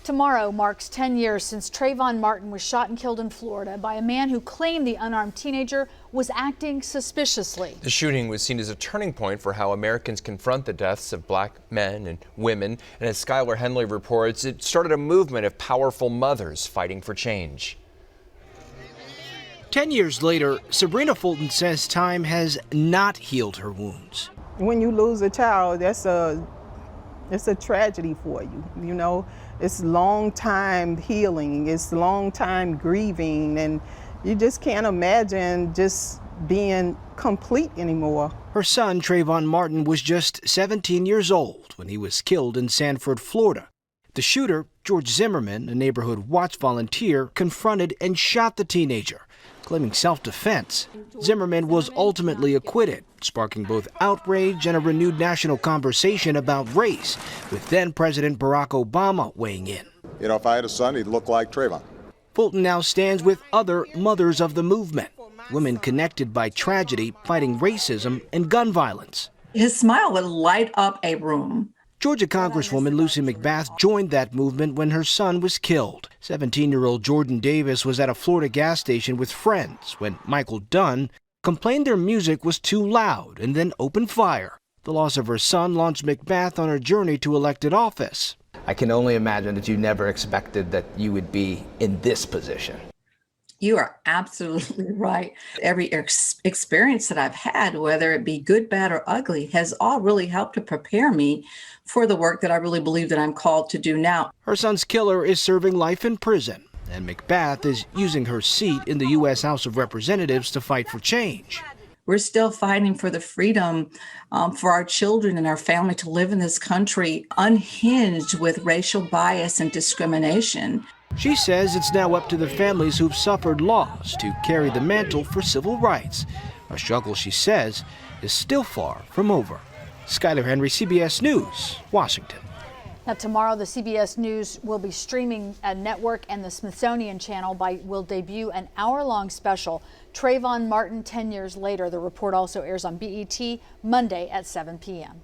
Tomorrow marks 10 years since Trayvon Martin was shot and killed in Florida by a man who claimed the unarmed teenager was acting suspiciously. The shooting was seen as a turning point for how Americans confront the deaths of black men and women. And as Skylar Henley reports, it started a movement of powerful mothers fighting for change. 10 years later, Sybrina Fulton says time has not healed her wounds. When you lose a child, it's a tragedy for you. You know, it's long time healing, it's long time grieving, and you just can't imagine just being complete anymore. Her son, Trayvon Martin, was just 17 years old when he was killed in Sanford, Florida. The shooter, George Zimmerman, a neighborhood watch volunteer, confronted and shot the teenager, claiming self-defense. Zimmerman was ultimately acquitted, sparking both outrage and a renewed national conversation about race, with then-President Barack Obama weighing in. You know, if I had a son, he'd look like Trayvon. Fulton now stands with other mothers of the movement, women connected by tragedy, fighting racism and gun violence. His smile would light up a room. Georgia Congresswoman Lucy McBath joined that movement when her son was killed. 17-year-old Jordan Davis was at a Florida gas station with friends when Michael Dunn complained their music was too loud and then opened fire. The loss of her son launched McBath on her journey to elected office. I can only imagine that you never expected that you would be in this position. You are absolutely right. Every experience that I've had, whether it be good, bad, or ugly, has all really helped to prepare me for the work that I really believe that I'm called to do now. Her son's killer is serving life in prison, and McBath is using her seat in the U.S. House of Representatives to fight for change. We're still fighting for the freedom for our children and our family to live in this country unhinged with racial bias and discrimination. She says it's now up to the families who've suffered loss to carry the mantle for civil rights, a struggle she says is still far from over. Skylar Henry, CBS News, Washington. Now, tomorrow, the CBS News will be streaming a network, and the Smithsonian Channel will debut an hour-long special, Trayvon Martin 10 Years Later. The report also airs on BET Monday at 7 p.m.